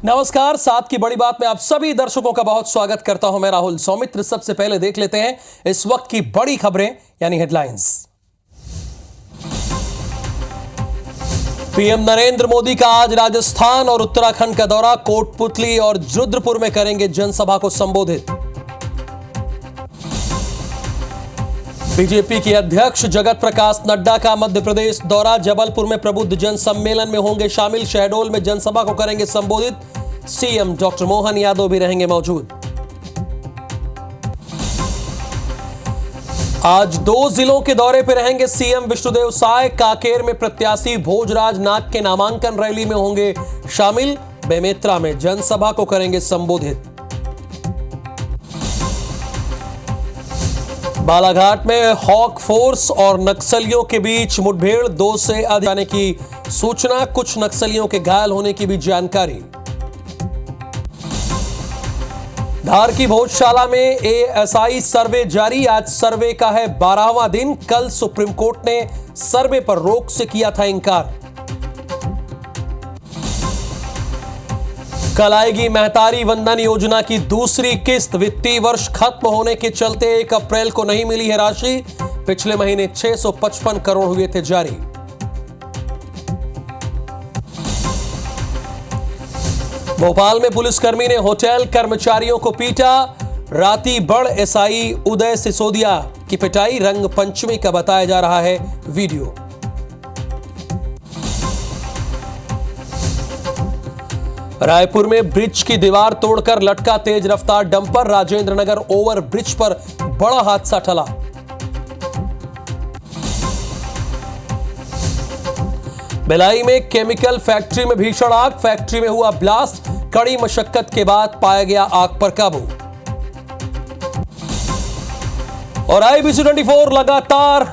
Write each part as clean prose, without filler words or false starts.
नमस्कार, सात की बड़ी बात में आप सभी दर्शकों का बहुत स्वागत करता हूं। मैं राहुल सौमित्र। सबसे पहले देख लेते हैं इस वक्त की बड़ी खबरें यानी हेडलाइंस। पीएम नरेंद्र मोदी का आज राजस्थान और उत्तराखंड का दौरा। कोटपुतली और रुद्रपुर में करेंगे जनसभा को संबोधित। बीजेपी के अध्यक्ष जगत प्रकाश नड्डा का मध्य प्रदेश दौरा। जबलपुर में प्रबुद्ध जन सम्मेलन में होंगे शामिल। शहडोल में जनसभा को करेंगे संबोधित। सीएम डॉक्टर मोहन यादव भी रहेंगे मौजूद। आज 2 जिलों के दौरे पर रहेंगे सीएम विष्णुदेव साय। कांकेर में प्रत्याशी भोजराज नाग के नामांकन रैली में होंगे शामिल। बेमेतरा में जनसभा को करेंगे संबोधित। बालाघाट में हॉक फोर्स और नक्सलियों के बीच मुठभेड़। 2 से अधिक आने की सूचना। कुछ नक्सलियों के घायल होने की भी जानकारी। धार की भोजशाला में एएसआई सर्वे जारी। आज सर्वे का है 12वां दिन। कल सुप्रीम कोर्ट ने सर्वे पर रोक से किया था इंकार। कल आएगी महतारी वंदन योजना की दूसरी किस्त। वित्तीय वर्ष खत्म होने के चलते 1 अप्रैल को नहीं मिली है राशि। पिछले महीने 655 करोड़ हुए थे जारी। भोपाल में पुलिसकर्मी ने होटल कर्मचारियों को पीटा। राती बड़ एसआई उदय सिसोदिया की पिटाई। रंग पंचमी का बताया जा रहा है वीडियो। रायपुर में ब्रिज की दीवार तोड़कर लटका तेज रफ्तार dumper. Rajendra Nagar over bridge पर बड़ा हादसा टला। भिलाई में केमिकल फैक्ट्री में भीषण आग। फैक्ट्री में हुआ ब्लास्ट। कड़ी मशक्कत के बाद पाया गया आग पर काबू। और IBC24 लगातार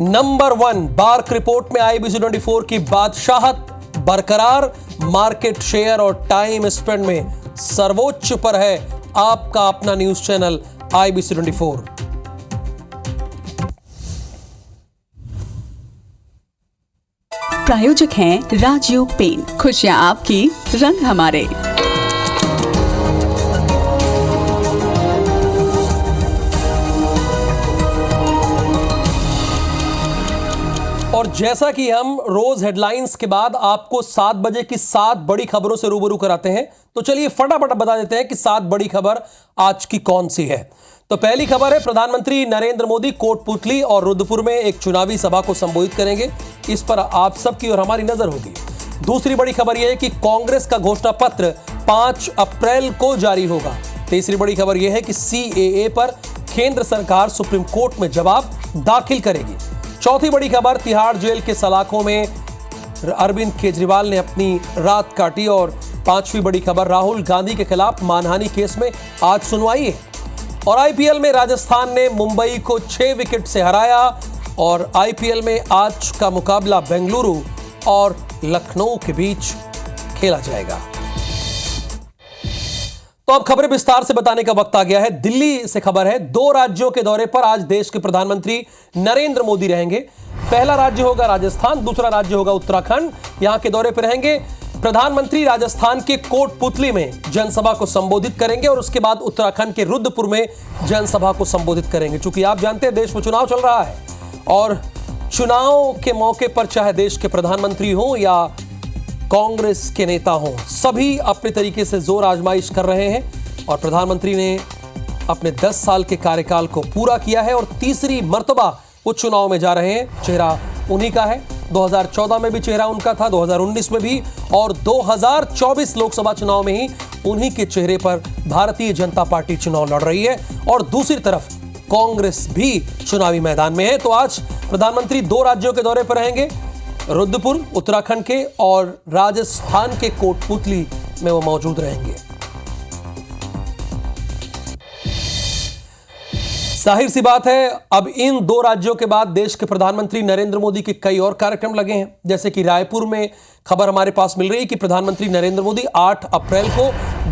नंबर 1 बार्क रिपोर्ट में IBC24 की बादशाहत बरकरार। मार्केट शेयर और टाइम स्पेंड में सर्वोच्च पर है आपका अपना न्यूज चैनल IBC24। प्रायोजक हैं राजयोग पेन। खुशियां आपकी, रंग हमारे। और जैसा कि हम रोज हेडलाइंस के बाद आपको 7 बजे की 7 बड़ी खबरों से रूबरू कराते हैं, तो चलिए फटाफट बता देते हैं कि 7 बड़ी खबर आज की कौन सी है। तो पहली खबर है, प्रधानमंत्री नरेंद्र मोदी कोटपुतली और रुद्रपुर में एक चुनावी सभा को संबोधित करेंगे। इस पर आप सबकी और हमारी नजर होगी। दूसरी बड़ी खबर यह है कि कांग्रेस का घोषणा पत्र 5 अप्रैल को जारी होगा। तीसरी बड़ी खबर यह है कि CAA पर केंद्र सरकार सुप्रीम कोर्ट में जवाब दाखिल करेगी। चौथी बड़ी खबर, तिहाड़ जेल के सलाखों में अरविंद केजरीवाल ने अपनी रात काटी। और पांचवी बड़ी खबर, राहुल गांधी के खिलाफ मानहानि केस में आज सुनवाई है। और IPL में राजस्थान ने मुंबई को 6 विकेट से हराया। और IPL में आज का मुकाबला बेंगलुरु और लखनऊ के बीच खेला जाएगा। तो अब खबरें विस्तार से बताने का वक्त आ गया है। दिल्ली से खबर है, 2 राज्यों के दौरे पर आज देश के प्रधानमंत्री नरेंद्र मोदी रहेंगे। पहला राज्य होगा राजस्थान, दूसरा राज्य होगा उत्तराखंड। यहां के दौरे पर रहेंगे प्रधानमंत्री। राजस्थान के कोटपुतली में जनसभा को संबोधित करेंगे और उसके बाद उत्तराखंड के रुद्रपुर में जनसभा को संबोधित करेंगे। चूंकि आप जानते हैं देश में चुनाव चल रहा है और चुनाव के मौके पर चाहे देश के प्रधानमंत्री हो या कांग्रेस के नेता हों, सभी अपने तरीके से जोर आजमाइश कर रहे हैं। और प्रधानमंत्री ने अपने 10 साल के कार्यकाल को पूरा किया है और तीसरी मर्तबा वो चुनाव में जा रहे हैं। चेहरा उन्हीं का है। 2014 में भी चेहरा उनका था, 2019 में भी, और 2024 लोकसभा चुनाव में ही उन्हीं के चेहरे पर भारतीय जनता पार्टी चुनाव लड़ रही है। और दूसरी तरफ कांग्रेस भी चुनावी मैदान में है। तो आज प्रधानमंत्री 2 राज्यों के दौरे पर रहेंगे, रुद्रपुर उत्तराखंड के और राजस्थान के कोटपुतली में वो मौजूद रहेंगे। जाहिर सी बात है, अब इन 2 राज्यों के बाद देश के प्रधानमंत्री नरेंद्र मोदी के कई और कार्यक्रम लगे हैं। जैसे कि रायपुर में खबर हमारे पास मिल रही है कि प्रधानमंत्री नरेंद्र मोदी 8 अप्रैल को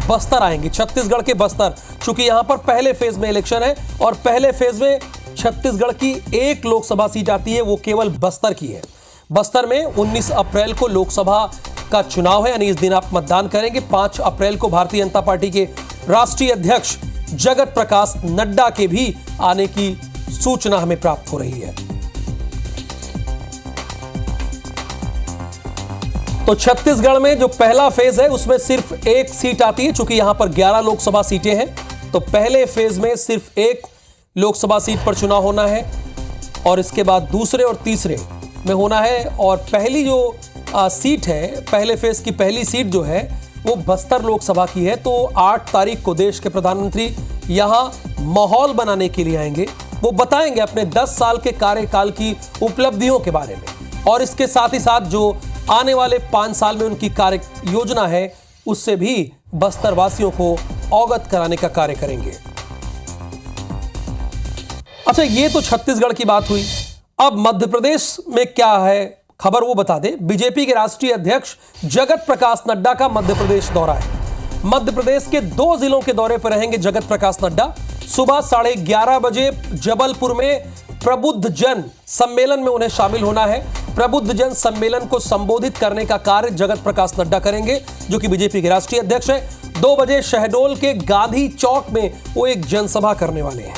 बस्तर आएंगे, छत्तीसगढ़ के बस्तर। चूंकि यहां पर पहले फेज में इलेक्शन है और पहले फेज में छत्तीसगढ़ की 1 लोकसभा सीट आती है, वो केवल बस्तर की है। बस्तर में 19 अप्रैल को लोकसभा का चुनाव है, यानी इस दिन आप मतदान करेंगे। 5 अप्रैल को भारतीय जनता पार्टी के राष्ट्रीय अध्यक्ष जगत प्रकाश नड्डा के भी आने की सूचना हमें प्राप्त हो रही है। तो छत्तीसगढ़ में जो पहला फेज है उसमें सिर्फ एक सीट आती है, चूंकि यहां पर 11 लोकसभा सीटें हैं, तो पहले फेज में सिर्फ एक लोकसभा सीट पर चुनाव होना है और इसके बाद दूसरे और तीसरे में होना है। और पहली जो सीट है, पहले फेज की पहली सीट जो है वो बस्तर लोकसभा की है। तो 8 तारीख को देश के प्रधानमंत्री यहां माहौल बनाने के लिए आएंगे। वो बताएंगे अपने 10 साल के कार्यकाल की उपलब्धियों के बारे में और इसके साथ ही साथ जो आने वाले 5 साल में उनकी कार्य योजना है उससे भी बस्तर वासियों को अवगत कराने का कार्य करेंगे। अच्छा, ये तो छत्तीसगढ़ की बात हुई। अब मध्य प्रदेश में क्या है खबर वो बता दे। बीजेपी के राष्ट्रीय अध्यक्ष जगत प्रकाश नड्डा का मध्य प्रदेश दौरा है। मध्य प्रदेश के 2 जिलों के दौरे पर रहेंगे जगत प्रकाश नड्डा। सुबह 11:30 बजे जबलपुर में प्रबुद्ध जन सम्मेलन में उन्हें शामिल होना है। प्रबुद्ध जन सम्मेलन को संबोधित करने का कार्य जगत प्रकाश नड्डा करेंगे, जो कि बीजेपी के राष्ट्रीय अध्यक्ष हैं। 2 बजे शहडोल के गांधी चौक में वो एक जनसभा करने वाले हैं।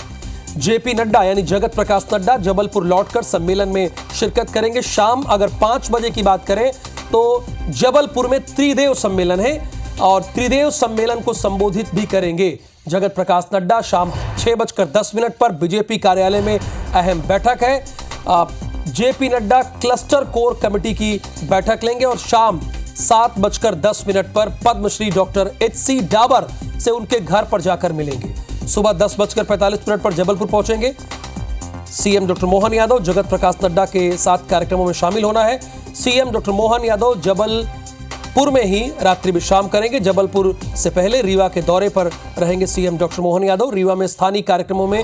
जेपी नड्डा यानी जगत प्रकाश नड्डा जबलपुर लौटकर सम्मेलन में शिरकत करेंगे। शाम अगर 5 बजे की बात करें तो जबलपुर में त्रिदेव सम्मेलन है और त्रिदेव सम्मेलन को संबोधित भी करेंगे जगत प्रकाश नड्डा। शाम 6:10 पर बीजेपी कार्यालय में अहम बैठक है। JP Nadda cluster core committee की बैठक लेंगे और शाम 7:10 पर पद्मश्री डॉक्टर HC डाबर से उनके घर पर जाकर मिलेंगे। सुबह 10:45 पर जबलपुर पहुंचेंगे। सीएम डॉक्टर मोहन यादव जगत प्रकाश नड्डा के साथ कार्यक्रमों में शामिल होना है। सीएम डॉक्टर मोहन यादव जबलपुर में ही रात्रि विश्राम करेंगे। जबलपुर से पहले रीवा के दौरे पर रहेंगे सीएम डॉक्टर मोहन यादव। रीवा में स्थानीय कार्यक्रमों में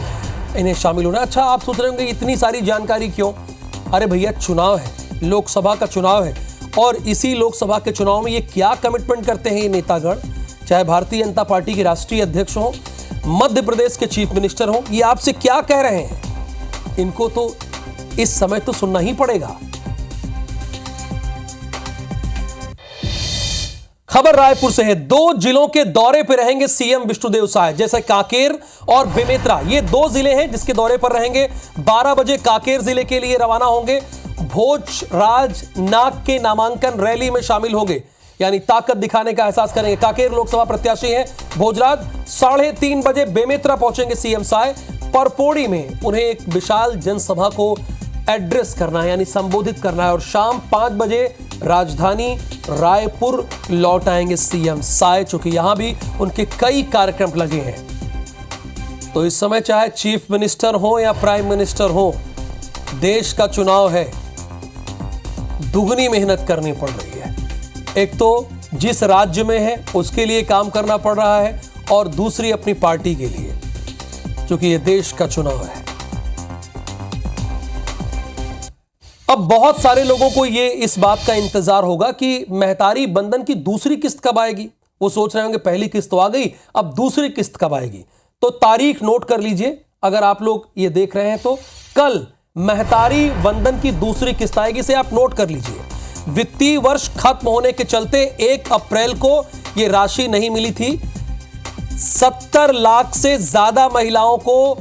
इन्हें शामिल होना। अच्छा, आप सोच रहे होंगे इतनी सारी जानकारी क्यों? अरे भैया, चुनाव है, लोकसभा का चुनाव है और इसी लोकसभा के चुनाव में ये क्या कमिटमेंट करते हैं ये नेतागण, चाहे भारतीय जनता पार्टी के राष्ट्रीय अध्यक्ष हों, मध्य प्रदेश के चीफ मिनिस्टर हों, ये आपसे क्या कह रहे हैं? इनको तो इस समय तो सुनना ही पड़ेगा। खबर रायपुर से है। 2 जिलों के दौरे पर रहेंगे सीएम विष्णुदेव साय, जैसे कांकेर और बेमेतरा। ये 2 जिले हैं जिसके दौरे पर रहेंगे। 12 बजे कांकेर जिले के लिए रवाना होंगे। भोजराज नाग के नामांकन रैली में शामिल होंगे, यानी ताकत दिखाने का एहसास करेंगे। कांकेर लोकसभा प्रत्याशी हैं भोजराज। 3:30 बजे बेमेतरा पहुंचेंगे सीएम साय। परपोड़ी में उन्हें एक विशाल जनसभा को एड्रेस करना है, यानी संबोधित करना है और शाम 5 बजे राजधानी रायपुर लौट आएंगे सीएम साय, चूंकि यहां भी उनके कई कार्यक्रम लगे हैं। तो इस समय चाहे चीफ मिनिस्टर हो या प्राइम मिनिस्टर हो, देश का चुनाव है, दुगनी मेहनत करनी पड़ रही है। एक तो जिस राज्य में है उसके लिए काम करना पड़ रहा है और दूसरी अपनी पार्टी के लिए, क्योंकि ये देश का चुनाव है। अब बहुत सारे लोगों को ये इस बात का इंतजार होगा कि महतारी बंधन की दूसरी किस्त कब आएगी। वो सोच रहे होंगे पहली किस्त तो आ गई, अब दूसरी किस्त कब आएगी। तो तारीख नोट कर लीजिए, अगर आप लोग ये देख रहे हैं तो कल महतारी बंधन की दूसरी किस्त आएगी, इसे आप नोट कर लीजिए। वित्तीय वर्ष खत्म होने के चलते 1 अप्रैल को ये राशि नहीं मिली थी। 70 लाख से ज्यादा महिलाओं को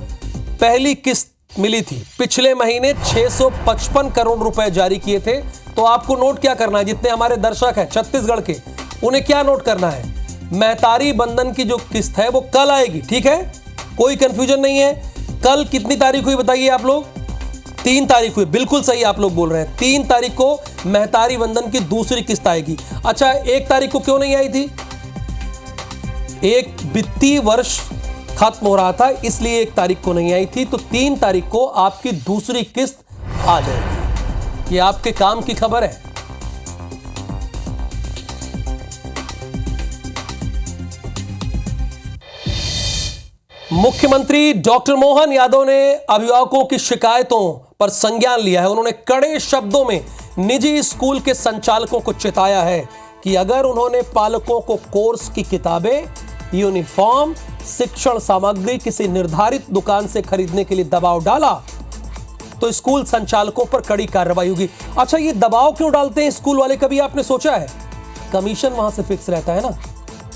पहली किस्त मिली थी। पिछले महीने 655 करोड़ रुपए जारी किए थे। तो आपको नोट क्या करना है, जितने हमारे दर्शक हैं छत्तीसगढ़ के, उन्हें क्या नोट करना है, महतारी बंधन की जो किस्त है वो कल आएगी। ठीक है, कोई कंफ्यूजन नहीं है। कल कितनी तारीख हुई बताइए आप लोग? 3 तारीख हुई, बिल्कुल सही आप लोग बोल रहे हैं। 3 तारीख को महतारी बंधन की दूसरी किस्त आएगी। अच्छा, 1 तारीख को क्यों नहीं आई थी? एक वित्तीय वर्ष खत्म हो रहा था, इसलिए 1 तारीख को नहीं आई थी। तो 3 तारीख को आपकी दूसरी किस्त आ जाएगी। ये आपके काम की खबर है। मुख्यमंत्री डॉक्टर मोहन यादव ने अभिभावकों की शिकायतों पर संज्ञान लिया है। उन्होंने कड़े शब्दों में निजी स्कूल के संचालकों को चेताया है कि अगर उन्होंने पालकों को कोर्स की किताबें, यूनिफॉर्म, शिक्षण सामग्री किसी निर्धारित दुकान से खरीदने के लिए दबाव डाला तो स्कूल संचालकों पर कड़ी कार्रवाई होगी। अच्छा, ये दबाव क्यों डालते हैं स्कूल वाले, कभी आपने सोचा है? कमीशन वहां से फिक्स रहता है ना,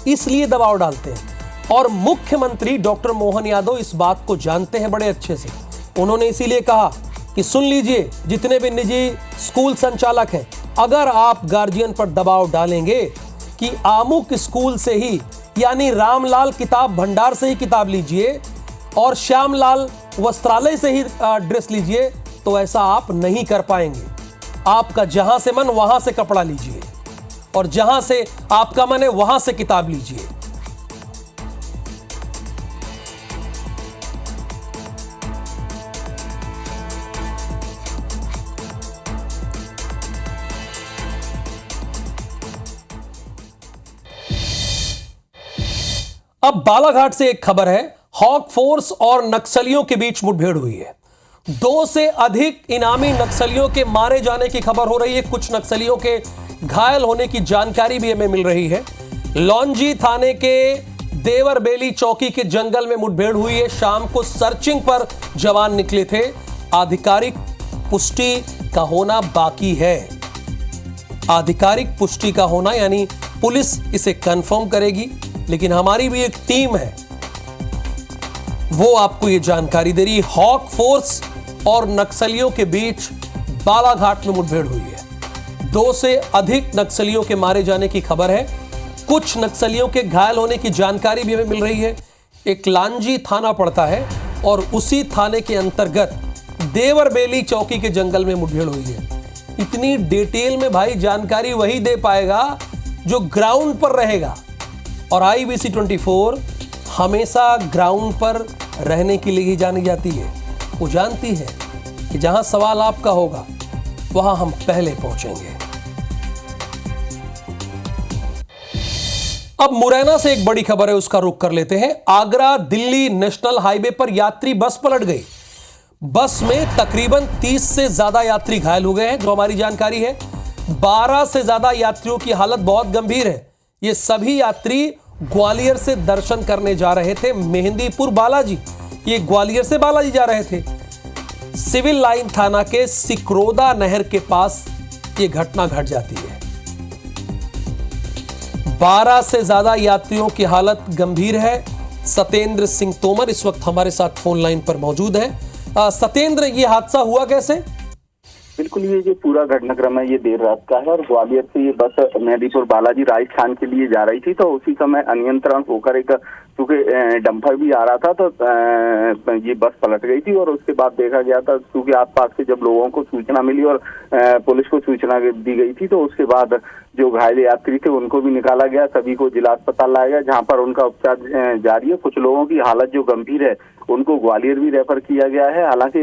इसलिए दबाव डालते हैं। और मुख्यमंत्री डॉक्टर मोहन यादव इस बात को जानते हैं बड़े अच्छे से। उन्होंने इसीलिए कहा कि सुन लीजिए जितने भी निजी स्कूल संचालक हैं, अगर आप गार्जियन पर दबाव डालेंगे कि आमुक स्कूल से ही यानी रामलाल किताब भंडार से ही किताब लीजिए और श्यामलाल वस्त्रालय से ही ड्रेस लीजिए, तो ऐसा आप नहीं कर पाएंगे। आपका जहां से मन वहां से कपड़ा लीजिए और जहां से आपका मन है वहां से किताब लीजिए। अब बालाघाट से एक खबर है। हॉक फोर्स और नक्सलियों के बीच मुठभेड़ हुई है। 2 से अधिक इनामी नक्सलियों के मारे जाने की खबर हो रही है। कुछ नक्सलियों के घायल होने की जानकारी भी हमें मिल रही है। लौंजी थाने के देवरबेली चौकी के जंगल में मुठभेड़ हुई है। शाम को सर्चिंग पर जवान निकले थे। आधिकारिक पुष्टि का होना बाकी है। आधिकारिक पुष्टि का होना यानी पुलिस इसे कंफर्म करेगी, लेकिन हमारी भी एक टीम है, वो आपको ये जानकारी दे रही है। हॉक फोर्स और नक्सलियों के बीच बालाघाट में मुठभेड़ हुई है। 2 से अधिक नक्सलियों के मारे जाने की खबर है। कुछ नक्सलियों के घायल होने की जानकारी भी हमें मिल रही है। एक लांजी थाना पड़ता है और उसी थाने के अंतर्गत देवरबेली चौकी के जंगल में मुठभेड़ हुई है। इतनी डिटेल में भाई जानकारी वही दे पाएगा जो ग्राउंड पर रहेगा, और IBC 24 हमेशा ग्राउंड पर रहने के लिए ही जानी जाती है। वो जानती है कि जहां सवाल आपका होगा वहां हम पहले पहुंचेंगे। अब मुरैना से एक बड़ी खबर है, उसका रुख कर लेते हैं। आगरा दिल्ली नेशनल हाईवे पर यात्री बस पलट गई। बस में तकरीबन 30 से ज्यादा यात्री घायल हो गए हैं, जो हमारी जानकारी है। 12 से ज्यादा यात्रियों की हालत बहुत गंभीर है। ये सभी यात्री ग्वालियर से दर्शन करने जा रहे थे मेहंदीपुर बालाजी। ये ग्वालियर से बालाजी जा रहे थे। सिविल लाइन थाना के सिकरोदा नहर के पास ये घटना घट जाती है। 12 से ज्यादा यात्रियों की हालत गंभीर है। सत्येंद्र सिंह तोमर इस वक्त हमारे साथ फोन लाइन पर मौजूद हैं। सत्येंद्र, ये हादसा हुआ कैसे? बिल्कुल, ये जो पूरा घटनाक्रम है ये देर रात का है और ग्वालियर से ये बस मेहंदीपुर बालाजी राजस्थान के लिए जा रही थी। तो उसी समय अनियंत्रण होकर एक चूंकि डंपर भी आ रहा था तो ये बस पलट गई थी। और उसके बाद देखा गया था, क्योंकि आसपास के जब लोगों को सूचना मिली और पुलिस को सूचना दी गई थी, तो उसके बाद जो घायल यात्री थे उनको भी निकाला गया। सभी को जिला अस्पताल लाया गया, जहाँ पर उनका उपचार जारी है। कुछ लोगों की हालत जो गंभीर है उनको ग्वालियर भी रेफर किया गया है। हालांकि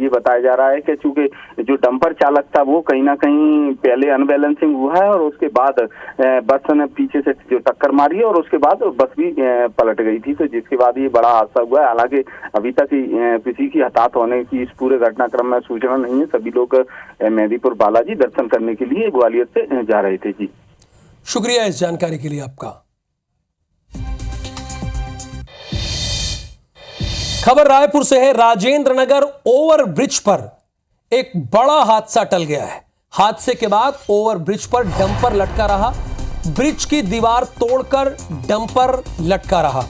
ये बताया जा रहा है कि चूंकि जो डंपर चालक था वो कहीं ना कहीं पहले अनबैलेंसिंग हुआ है और उसके बाद बस ने पीछे से जो टक्कर मारी है और उसके बाद बस भी पलट गई थी, तो जिसके बाद ये बड़ा हादसा हुआ है। हालांकि अभी तक किसी की हताहत होने की इस पूरे घटनाक्रम में सूचना नहीं है। सभी लोग मेहंदीपुर बालाजी दर्शन करने के लिए ग्वालियर से जा रहे थे। जी, शुक्रिया इस जानकारी के लिए आपका। खबर रायपुर से है। राजेंद्र नगर ओवर ब्रिज पर एक बड़ा हादसा टल गया है। हादसे के बाद ओवर ब्रिज पर डंपर लटका रहा। ब्रिज की दीवार तोड़कर डंपर लटका रहा।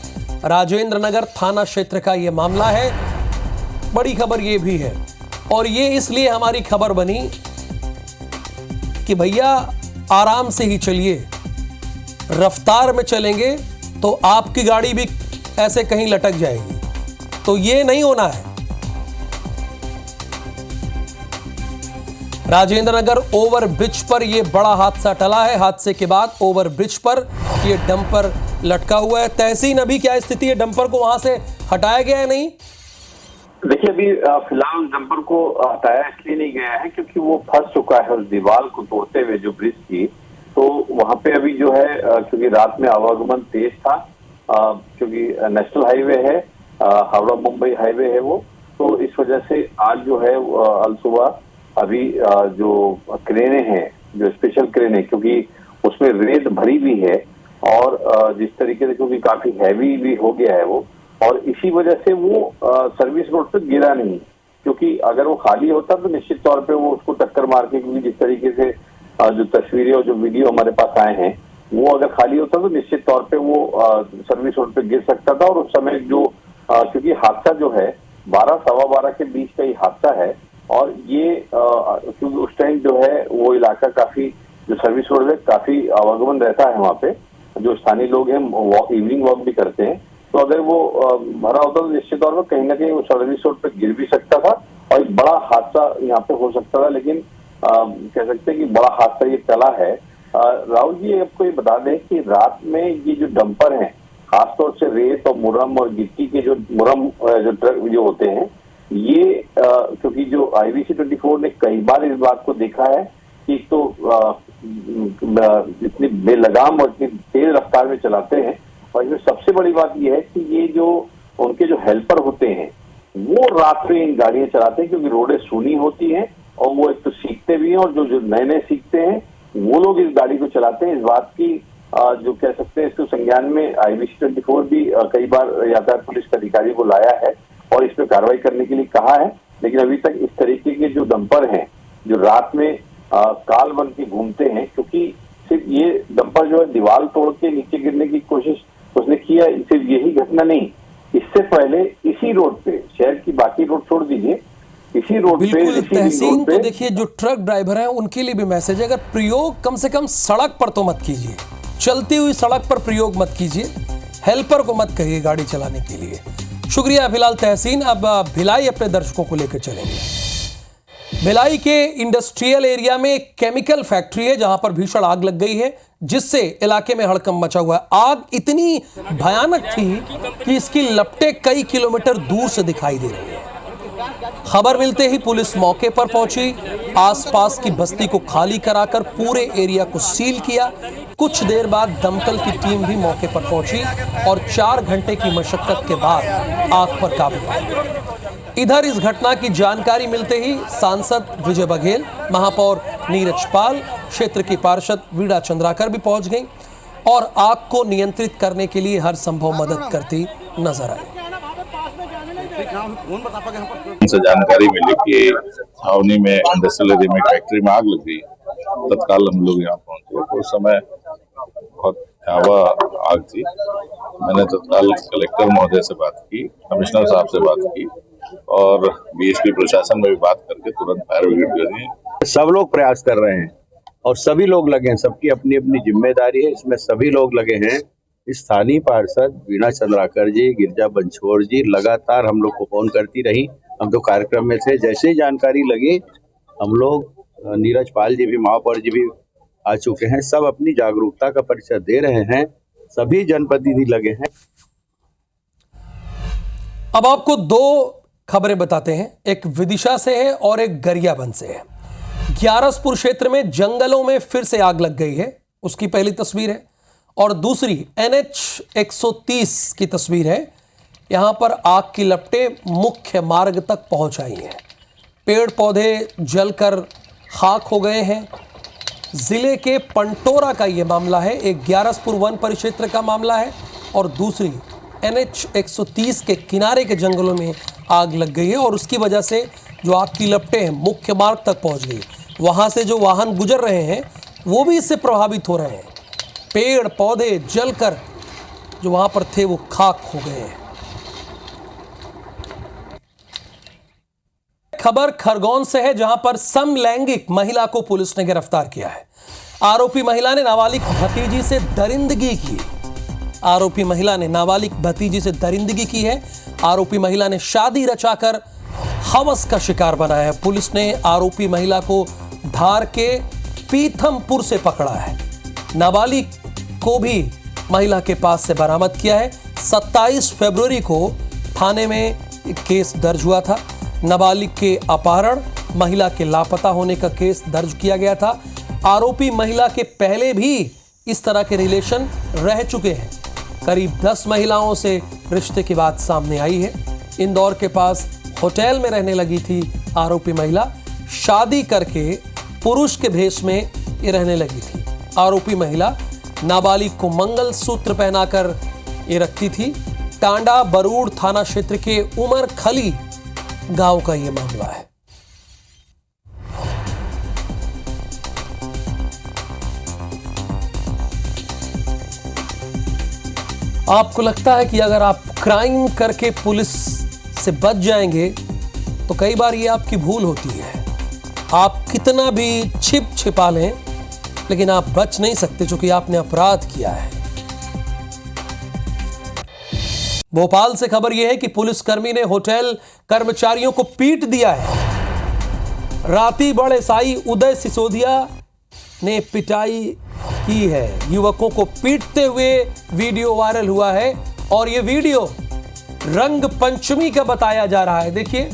राजेंद्र नगर थाना क्षेत्र का यह मामला है। बड़ी खबर यह भी है, और ये इसलिए हमारी खबर बनी कि भैया आराम से ही चलिए, रफ्तार में चलेंगे तो आपकी गाड़ी भी ऐसे कहीं लटक जाएगी, तो ये नहीं होना है। राजेंद्र नगर ओवर ब्रिज पर यह बड़ा हादसा टला है। हादसे के बाद ओवर ब्रिज पर यह डंपर लटका हुआ है। तहसीन, अभी क्या स्थिति है? डंपर को वहां से हटाया गया है नहीं? देखिए, अभी फिलहाल डंपर को हटाया इसलिए नहीं गया है क्योंकि वो फंस चुका है उस दीवार को तोड़ते हुए जो ब्रिज की। तो वहां पे अभी जो है, क्योंकि रात में आवागमन तेज था, क्योंकि नेशनल हाईवे है, हावड़ा मुंबई हाईवे है वो, तो इस वजह से आज जो है अल सुबह अभी जो क्रेने हैं, जो स्पेशल क्रेन है, क्योंकि उसमें रेत भरी भी है और जिस तरीके से क्योंकि काफी हैवी भी हो गया है वो, और इसी वजह से वो सर्विस रोड पे गिरा नहीं, क्योंकि अगर वो खाली होता तो निश्चित तौर पे वो उसको टक्कर मार के, क्योंकि जिस तरीके से जो तस्वीरें और जो वीडियो हमारे पास आए हैं, वो अगर खाली होता तो निश्चित तौर पे वो सर्विस रोड पे गिर सकता था। और उस समय जो क्योंकि हादसा जो है 12-12:15 के बीच का ही हादसा है, और ये क्योंकि उस टाइम जो है वो इलाका काफी, जो सर्विस रोड है काफी आवागमन रहता है वहाँ पे, जो स्थानीय लोग हैं इवनिंग वॉक भी करते हैं, तो अगर वो भरा होता तो निश्चित तौर पर कहीं ना कहीं वो सर्विस रोड पे गिर भी सकता था और एक बड़ा हादसा यहाँ पे हो सकता था। लेकिन कह सकते हैं कि बड़ा हादसा ये टला है। राहुल जी, आपको ये बता दें कि रात में ये जो डंपर हैं, खासतौर से रेत और मुरम और गिट्टी के जो मुरम जो ट्रक जो होते हैं, ये क्योंकि जो IBC-24 ने कई बार इस बात को देखा है कि तो इतनी बेलगाम और इतनी तेज रफ्तार में चलाते हैं, और इसमें सबसे बड़ी बात यह है कि ये जो उनके जो हेल्पर होते हैं वो रात में इन गाड़ियां चलाते हैं, क्योंकि रोडें सूनी होती हैं और वो एक तो सीखते भी हैं, और जो नए नए सीखते हैं वो लोग इस गाड़ी को चलाते हैं। इस बात की जो कह सकते हैं इसको संज्ञान में IBC-24 भी कई बार यातायात पुलिस के अधिकारी को लाया है और इस पर कार्रवाई करने के लिए कहा है। लेकिन अभी तक इस तरीके के जो डंपर हैं जो रात में काल बन के घूमते हैं, क्योंकि सिर्फ ये डंपर जो है दीवार तोड़ के नीचे गिरने की कोशिश उसने किया, सिर्फ यही घटना नहीं, इससे पहले इसी रोड पे, शहर की बाकी रोड छोड़ दीजिए, इसी रोड पे, बिल्कुल तहसीन, तो देखिए जो ट्रक ड्राइवर हैं उनके लिए भी मैसेज है, अगर प्रयोग कम से कम सड़क पर तो मत कीजिए, चलती हुई सड़क पर प्रयोग मत कीजिए, हेल्पर को मत कहिए गाड़ी चलाने के लिए। शुक्रिया फिलहाल तहसीन। अब भिलाई अपने दर्शकों को लेकर चलेंगे। भिलाई के इंडस्ट्रियल एरिया में एक केमिकल फैक्ट्री है जहां पर भीषण आग लग गई है, जिससे इलाके में हड़कंप मचा हुआ है। आग इतनी भयानक थी कि इसकी लपटें कई किलोमीटर दूर से दिखाई दे रही है। खबर मिलते ही पुलिस मौके पर पहुंची, आसपास की बस्ती को खाली कराकर पूरे एरिया को सील किया। कुछ देर बाद दमकल की टीम भी मौके पर पहुंची और 4 घंटे की मशक्कत के बाद आग पर काबू पाया। इधर इस घटना की जानकारी मिलते ही सांसद विजय बघेल, महापौर नीरज पाल, क्षेत्र की पार्षद वीणा चंद्राकर भी पहुंच गईं और आग को नियंत्रित करने के लिए हर संभव मदद करती नजर आई। से जानकारी मिली कि छावनी में इंडस्ट्रियल एरिया में फैक्ट्री में आग लग गई। तत्काल हम लोग यहाँ पहुंचे तो उस समय बहुत भयावह आग थी। मैंने तत्काल कलेक्टर महोदय से बात की, कमिश्नर साहब से बात की और BSP प्रशासन में भी बात करके तुरंत फायर ब्रिगेड गई। सब लोग प्रयास कर रहे हैं और सभी लोग लगे हैं, सबकी अपनी अपनी जिम्मेदारी है, इसमें सभी लोग लगे हैं। स्थानीय पार्षद वीणा चंद्राकर जी, गिरिजा बंछोड़ जी लगातार हम लोग को फोन करती रही। हम तो कार्यक्रम में थे, जैसे ही जानकारी लगी हम लोग, नीरज पाल जी भी, महापौर जी भी आ चुके हैं, सब अपनी जागरूकता का परिचय दे रहे हैं, सभी जनप्रतिनिधि लगे हैं। अब आपको 2 खबरें बताते हैं, एक विदिशा से है और एक गरियाबंद से है। ग्यारसपुर क्षेत्र में जंगलों में फिर से आग लग गई है, उसकी पहली तस्वीर है, और दूसरी NH 130 की तस्वीर है। यहां पर आग की लपटें मुख्य मार्ग तक पहुंच आई हैं, पेड़ पौधे जलकर खाक हो गए हैं। जिले के पंटोरा का यह मामला है, एक ग्यारसपुर वन परिक्षेत्र का मामला है और दूसरी NH 130 के किनारे के जंगलों में आग लग गई है और उसकी वजह से जो आग की लपटें हैं मुख्य मार्ग तक पहुंच गई। वहां से जो वाहन गुजर रहे हैं वो भी इससे प्रभावित हो रहे हैं, पेड़ पौधे जलकर जो वहां पर थे वो खाक हो गए हैं। खबर खरगोन से है, जहां पर समलैंगिक महिला को पुलिस ने गिरफ्तार किया है। आरोपी महिला ने नाबालिग भतीजी से दरिंदगी की। आरोपी महिला ने नाबालिग भतीजी से दरिंदगी की है। आरोपी महिला ने शादी रचाकर हवस का शिकार बनाया है। पुलिस ने आरोपी महिला को धार के पीथमपुर से पकड़ा है। नाबालिग को भी महिला के पास से बरामद किया है। 27 फरवरी को थाने में केस दर्ज हुआ था। नाबालिग के अपहरण, महिला के लापता होने का केस दर्ज किया गया था। आरोपी महिला के पहले भी इस तरह के रिलेशन रह चुके हैं। करीब 10 महिलाओं से रिश्ते की बात सामने आई है। इंदौर के पास होटल में रहने लगी थी आरोपी महिला, शादी करके पुरुष के भेष में ये रहने लगी थी। आरोपी महिला नाबालिग को मंगलसूत्र पहनाकर ये रखती थी। टांडा बरूड़ थाना क्षेत्र के उमर खली गांव का ये मामला है। आपको लगता है कि अगर आप क्राइम करके पुलिस से बच जाएंगे तो कई बार ये आपकी भूल होती है। आप कितना भी छिपा लें लेकिन आप बच नहीं सकते क्योंकि आपने अपराध किया है। भोपाल से खबर यह है कि पुलिसकर्मी ने होटल कर्मचारियों को पीट दिया है। रातीबड़ एसआई उदय सिसोदिया ने पिटाई की है। युवकों को पीटते हुए वीडियो वायरल हुआ है और यह वीडियो रंग पंचमी का बताया जा रहा है। देखिए,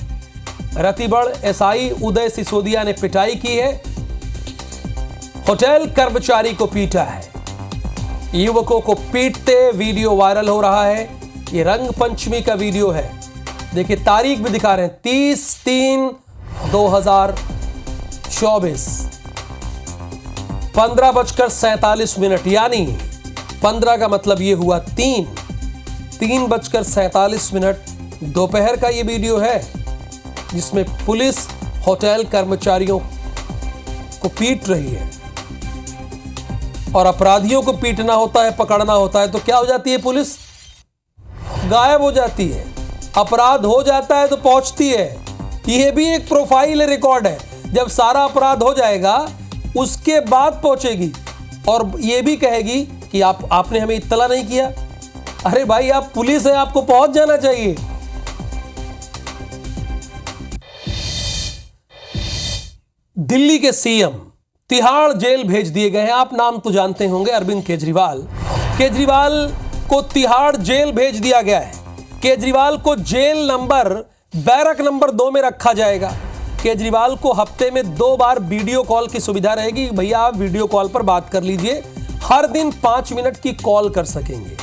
रातीबड़ एसआई उदय सिसोदिया ने पिटाई की है, होटल कर्मचारी को पीटा है। युवकों को पीटते वीडियो वायरल हो रहा है। ये रंग पंचमी का वीडियो है। देखिए, तारीख भी दिखा रहे हैं, 30/3/2024, 15:47, यानी 15 का मतलब ये हुआ 3:47 दोपहर का ये वीडियो है जिसमें पुलिस होटल कर्मचारियों को पीट रही है। और अपराधियों को पीटना होता है, पकड़ना होता है तो क्या हो जाती है पुलिस? गायब हो जाती है। अपराध हो जाता है तो पहुंचती है। यह भी एक प्रोफाइल रिकॉर्ड है। जब सारा अपराध हो जाएगा उसके बाद पहुंचेगी और यह भी कहेगी कि आपने हमें इत्तला नहीं किया। अरे भाई, आप पुलिस है, आपको पहुंच जाना चाहिए। दिल्ली के सीएम तिहाड़ जेल भेज दिए गए हैं। आप नाम तो जानते होंगे, अरविंद केजरीवाल। केजरीवाल को तिहाड़ जेल भेज दिया गया है। केजरीवाल को जेल नंबर बैरक नंबर 2 में रखा जाएगा। केजरीवाल को हफ्ते में 2 बार वीडियो कॉल की सुविधा रहेगी। भैया, आप वीडियो कॉल पर बात कर लीजिए। हर दिन 5 मिनट की कॉल कर सकेंगे।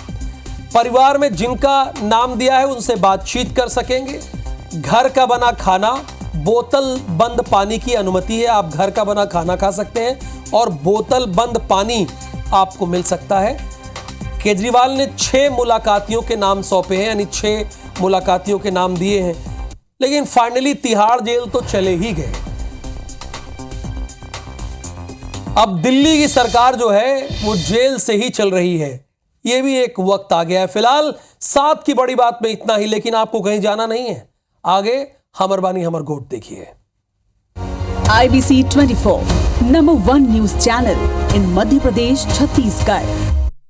परिवार में जिनका नाम दिया है उनसे बातचीत कर सकेंगे। घर का बना खाना, बोतल बंद पानी की अनुमति है। आप घर का बना खाना खा सकते हैं और बोतल बंद पानी आपको मिल सकता है। केजरीवाल ने 6 मुलाकातियों के नाम सौंपे हैं, यानी 6 मुलाकातियों के नाम दिए हैं, लेकिन फाइनली तिहाड़ जेल तो चले ही गए। अब दिल्ली की सरकार जो है वो जेल से ही चल रही है। यह भी एक वक्त आ गया है। फिलहाल 7 की बड़ी बात में इतना ही, लेकिन आपको कहीं जाना नहीं है। आगे हमर बानी हमर गोट देखिए। IBC 24 number 1 news channel in Madhya Pradesh, Chhattisgarh.